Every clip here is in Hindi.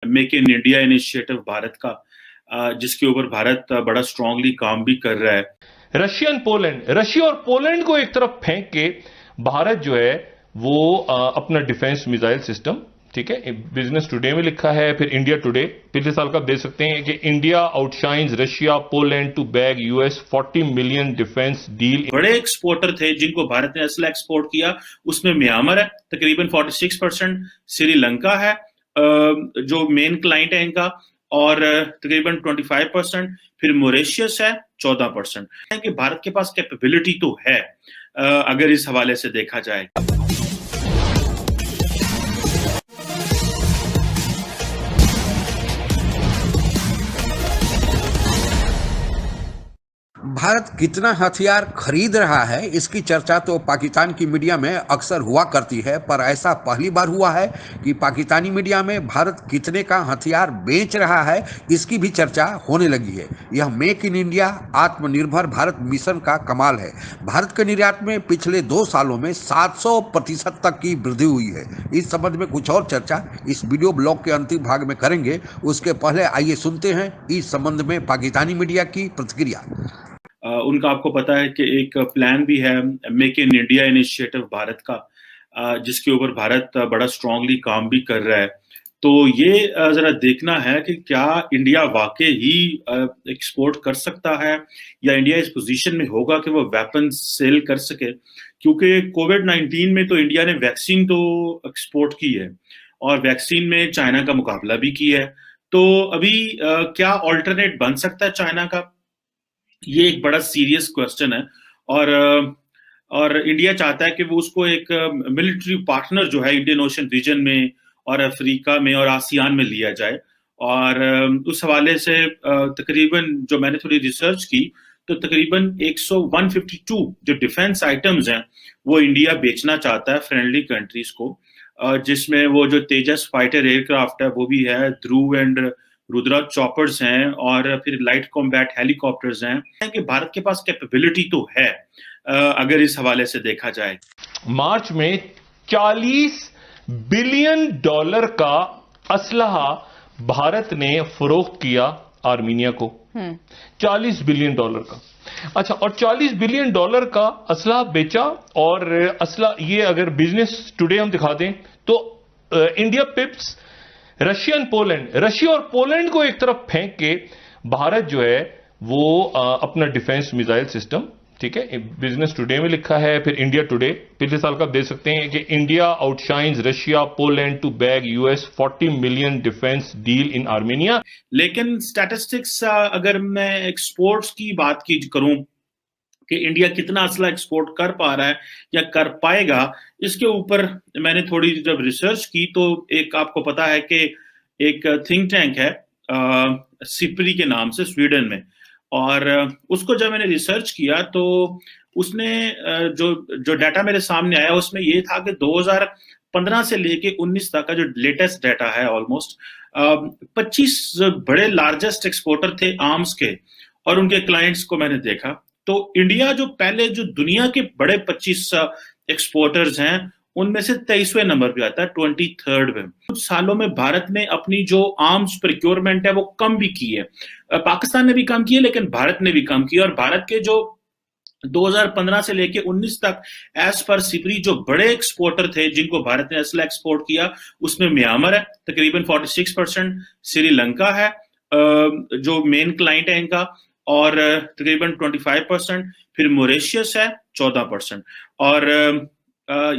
Make in India initiative Bharat का, जिसके ऊपर भारत बड़ा स्ट्रांगली काम भी कर रहा है। रशिया और पोलैंड को एक तरफ फेंक के भारत जो है वो अपना डिफेंस मिसाइल सिस्टम, ठीक है, बिजनेस टुडे में लिखा है, फिर इंडिया टुडे पिछले साल का आप देख सकते हैं कि India outshines Russia Poland to bag US 40 million defence deal. बड़े एक्सपोर्टर थे जिनको भारत ने असला एक्सपोर्ट किया, उसमें म्यांमार है तकरीबन 46%, श्रीलंका है जो मेन क्लाइंट है इनका, और तकरीबन 25%, फिर मॉरिशस है 14%। कि भारत के पास कैपेबिलिटी तो है अगर इस हवाले से देखा जाए। भारत कितना हथियार खरीद रहा है इसकी चर्चा तो पाकिस्तान की मीडिया में अक्सर हुआ करती है, पर ऐसा पहली बार हुआ है कि पाकिस्तानी मीडिया में भारत कितने का हथियार बेच रहा है इसकी भी चर्चा होने लगी है। यह मेक इन इंडिया आत्मनिर्भर भारत मिशन का कमाल है। भारत के निर्यात में पिछले 2 सालों में 700% तक की वृद्धि हुई है। इस संबंध में कुछ और चर्चा इस वीडियो ब्लॉग के अंतिम भाग में करेंगे। उसके पहले आइए सुनते हैं इस संबंध में पाकिस्तानी मीडिया की प्रतिक्रिया। उनका आपको पता है कि एक प्लान भी है make in India initiative Bharat का, जिसके ऊपर भारत बड़ा स्ट्रांगली काम भी कर रहा है। तो ये जरा देखना है कि क्या इंडिया वाकई ही एक्सपोर्ट कर सकता है या इंडिया इस पोजीशन में होगा कि वो वेपन सेल कर सके, क्योंकि कोविड-19 में तो इंडिया ने वैक्सीन तो एक्सपोर्ट की है और वैक्सीन में चाइना का मुकाबला भी किया है। तो अभी क्या ऑल्टरनेट बन सकता है चाइना का, ये एक बड़ा सीरियस क्वेश्चन है। और इंडिया चाहता है कि वो उसको एक मिलिट्री पार्टनर जो है इंडियन ओशन रीजन में और अफ्रीका में और आसियान में लिया जाए। और उस हवाले से तकरीबन जो मैंने थोड़ी रिसर्च की तो तकरीबन 152 जो डिफेंस आइटम्स हैं वो इंडिया बेचना चाहता है फ्रेंडली कंट्रीज को, जिसमें वो जो तेजस फाइटर एयरक्राफ्ट है वो भी है, ध्रुव एंड रुद्रा चॉपर्स हैं, और फिर लाइट कॉम्बैट हेलीकॉप्टर्स हैं। कि भारत के पास कैपेबिलिटी तो है अगर इस हवाले से देखा जाए। मार्च में $40 बिलियन का असलहा भारत ने फरोख्त किया आर्मीनिया को, $40 बिलियन का। अच्छा, और $40 बिलियन का असलहा बेचा, और असला ये अगर बिजनेस टुडे हम दिखा दें तो इंडिया पिप्स रशिया और पोलैंड को एक तरफ फेंक के भारत जो है वो अपना डिफेंस मिसाइल सिस्टम, ठीक है, बिजनेस टुडे में लिखा है, फिर इंडिया टुडे पिछले साल का आप देख सकते हैं कि India outshines Russia Poland to bag US 40 million defence deal in Armenia. लेकिन स्टैटिस्टिक्स अगर मैं एक्सपोर्ट्स की बात की करूं कि इंडिया कितना असला एक्सपोर्ट कर पा रहा है या कर पाएगा, इसके ऊपर मैंने थोड़ी जब रिसर्च की तो एक आपको पता है कि एक थिंक टैंक है सिप्री के नाम से स्वीडन में, और उसको जब मैंने रिसर्च किया तो उसने जो डाटा मेरे सामने आया उसमें ये था कि 2015 से लेके 19 तक का जो लेटेस्ट डाटा है ऑलमोस्ट 25 बड़े लार्जेस्ट एक्सपोर्टर थे आर्म्स के, और उनके क्लाइंट्स को मैंने देखा तो इंडिया जो पहले जो दुनिया के बड़े 25 एक्सपोर्टर्स हैं उनमें से 23वें नंबर पे आता है, 23rd पे। कुछ सालों में भारत ने अपनी जो आर्म्स प्रोक्योरमेंट है वो कम भी की है, पाकिस्तान ने भी कम की है लेकिन भारत ने भी कम की है। और भारत के जो 2015 से लेके 19 तक एज पर सिपरी जो बड़े एक्सपोर्टर थे जिनको भारत ने असला एक्सपोर्ट किया, उसमें म्यांमार है तकरीबन 46%, श्रीलंका है जो मेन क्लाइंट है इनका, और तकरीबन 25%, फिर मॉरिशस है 14%। और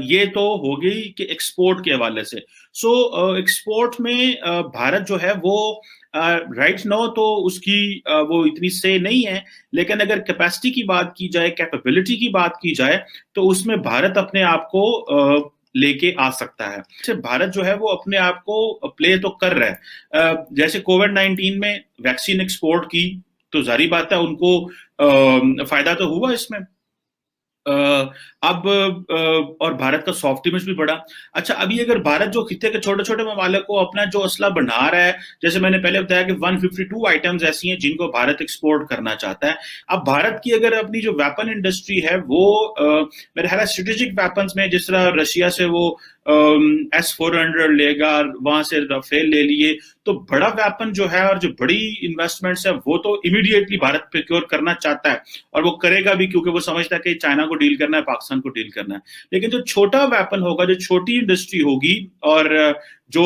ये तो हो गई कि एक्सपोर्ट के हवाले से। सो एक्सपोर्ट में भारत जो है वो राइट नाउ तो उसकी वो इतनी से नहीं है, लेकिन अगर कैपेसिटी की बात की जाए, कैपेबिलिटी की बात की जाए तो उसमें भारत अपने आप को लेके आ सकता है। भारत जो है वो अपने आप को प्ले तो कर रहा है। जैसे कोविड-19 में वैक्सीन एक्सपोर्ट की तो जारी बात है उनको फायदा तो हुआ इसमें। अब और भारत का सॉफ्ट इमेज भी बढ़ा। अच्छा, अभी अगर भारत जो खित्ते के छोटे छोटे ममालिक को अपना जो असला बढ़ा रहा है, जैसे मैंने पहले बताया कि 152 आइटम्स ऐसी हैं जिनको भारत एक्सपोर्ट करना चाहता है। अब भारत की अगर अपनी जो वेपन इंडस्ट्री है वो मेरे ख्याल स्ट्रेटेजिक वेपन्स में, जिस तरह रशिया से वो S-400 लेगा, वहां से राफेल ले लिए, तो बड़ा वेपन जो है और जो बड़ी इन्वेस्टमेंट्स है वो तो इमीडिएटली भारत प्रोक्योर करना चाहता है, और वो करेगा भी, क्योंकि वो समझता है कि चाइना को डील करना है, पाकिस्तान को डील करना है। लेकिन जो छोटा वेपन होगा, जो छोटी इंडस्ट्री होगी, और जो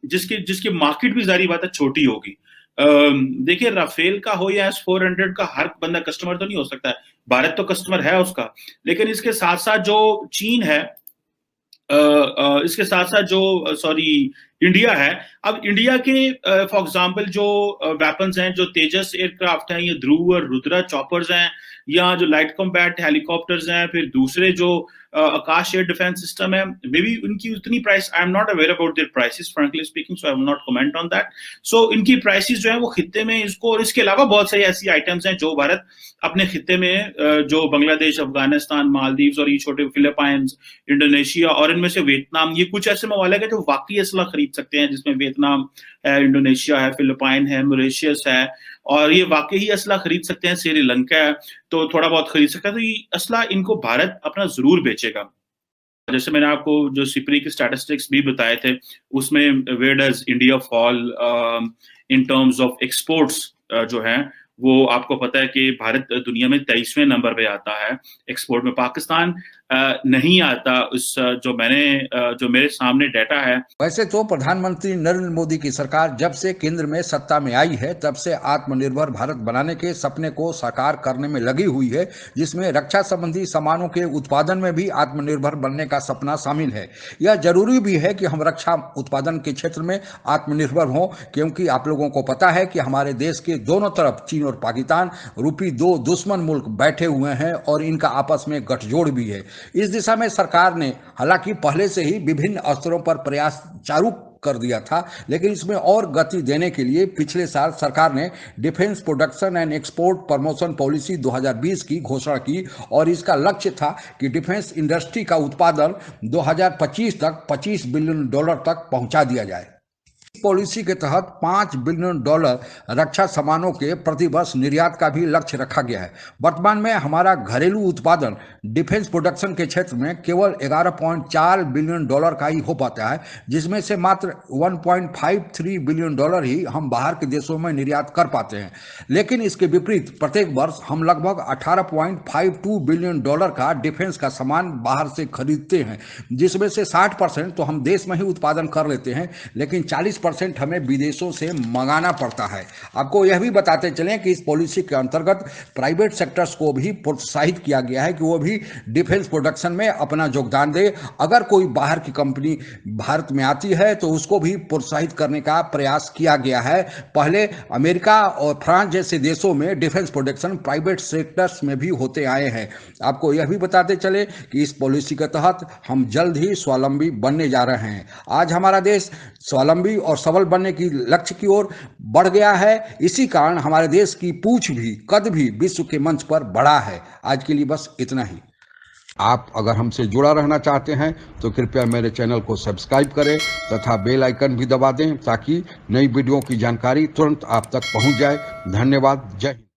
जिसकी मार्केट भी जारी बात है छोटी होगी। देखिए, राफेल का हो या S-400 का, हर बंदा कस्टमर तो नहीं हो सकता है, भारत तो कस्टमर है उसका, लेकिन इसके साथ साथ जो चीन है, इसके साथ साथ जो इंडिया है। अब इंडिया के फॉर एग्जांपल जो वेपन्स हैं, जो तेजस एयरक्राफ्ट हैं, ये ध्रुव और रुद्रा चॉपर्स हैं, या जो लाइट कॉम्बैट हेलीकॉप्टर्स हैं, फिर दूसरे जो आकाश एयर डिफेंस सिस्टम है, मे बी उनकी उतनी price, I am not aware about their prices frankly speaking, so I will not comment on that. So इनकी प्राइसेस जो है वो खित्ते में इसको, और इसके अलावा बहुत सारी ऐसी आइटम्स हैं जो भारत अपने खित्ते में, जो बांग्लादेश, अफगानिस्तान, मालदीव्स और ये छोटे फिलीपाइंस, इंडोनेशिया और इनमें से वियतनाम, ये कुछ ऐसे ममालिक है जो वाकई असला खरीद सकते हैं, जिसमें वियतनाम है, इंडोनेशिया है, फिलीपाइन है, मॉरिशस है, और ये वाकई ही असला खरीद सकते हैं। श्रीलंका है तो थोड़ा बहुत खरीद सकता है, तो ये असला इनको भारत अपना जरूर बेचेगा। जैसे मैंने आपको जो सिपरी के स्टैटिस्टिक्स भी बताए थे, उसमें where does India fall in terms of exports जो है, वो आपको पता है कि भारत दुनिया में 23वें नंबर पे आता है एक्सपोर्ट में, पाकिस्तान नहीं आता। उस जो मेरे सामने डाटा है। वैसे तो प्रधानमंत्री नरेंद्र मोदी की सरकार जब से केंद्र में सत्ता में आई है, तब से आत्मनिर्भर भारत बनाने के सपने को साकार करने में लगी हुई है, जिसमें रक्षा संबंधी सामानों के उत्पादन में भी आत्मनिर्भर बनने का सपना शामिल है। यह जरूरी भी है कि हम रक्षा उत्पादन के क्षेत्र में आत्मनिर्भर हों, क्योंकि आप लोगों को पता है कि हमारे देश के दोनों तरफ चीन और पाकिस्तान रूपी दो दुश्मन मुल्क बैठे हुए हैं, और इनका आपस में गठजोड़ भी है। इस दिशा में सरकार ने हालांकि पहले से ही विभिन्न स्तरों पर प्रयास चालू कर दिया था, लेकिन इसमें और गति देने के लिए पिछले साल सरकार ने defence production and export promotion policy 2020 की घोषणा की, और इसका लक्ष्य था कि डिफेंस इंडस्ट्री का उत्पादन 2025 तक $25 बिलियन तक पहुंचा दिया जाए। पॉलिसी के तहत $5 बिलियन रक्षा सामानों के प्रतिवर्ष निर्यात का भी लक्ष्य रखा गया है। वर्तमान में हमारा घरेलू उत्पादन डिफेंस प्रोडक्शन के क्षेत्र में केवल $11.4 बिलियन का ही हो पाता है, जिसमें से मात्र $1.53 बिलियन ही हम बाहर के देशों में निर्यात कर पाते हैं। लेकिन इसके विपरीत प्रत्येक वर्ष हम लगभग $18.52 बिलियन का डिफेंस का सामान बाहर से खरीदते हैं, जिसमें से 60% तो हम देश में ही उत्पादन कर लेते हैं, लेकिन 40% हमें विदेशों से मंगाना पड़ता है। आपको यह भी बताते चलें कि इस पॉलिसी के अंतर्गत प्राइवेट सेक्टर्स को भी प्रोत्साहित किया गया है कि वो भी डिफेंस प्रोडक्शन में अपना योगदान दे। अगर कोई बाहर की कंपनी भारत में आती है तो उसको भी प्रोत्साहित करने का प्रयास किया गया है। पहले अमेरिका और फ्रांस जैसे देशों में डिफेंस प्रोडक्शन प्राइवेट सेक्टर्स में भी होते आए हैं। आपको यह भी बताते चले कि इस पॉलिसी के तहत हम जल्द ही स्वावलंबी बनने जा रहे हैं। आज हमारा देश स्वावलंबी और सबल बनने की लक्ष्य की ओर बढ़ गया है। इसी कारण हमारे देश की पूंछ भी, कद भी विश्व के मंच पर बढ़ा है। आज के लिए बस इतना ही। आप अगर हमसे जुड़ा रहना चाहते हैं तो कृपया मेरे चैनल को सब्सक्राइब करें तथा बेल आइकन भी दबा दें, ताकि नई वीडियो की जानकारी तुरंत आप तक पहुंच जाए। धन्यवाद। जय हिंद।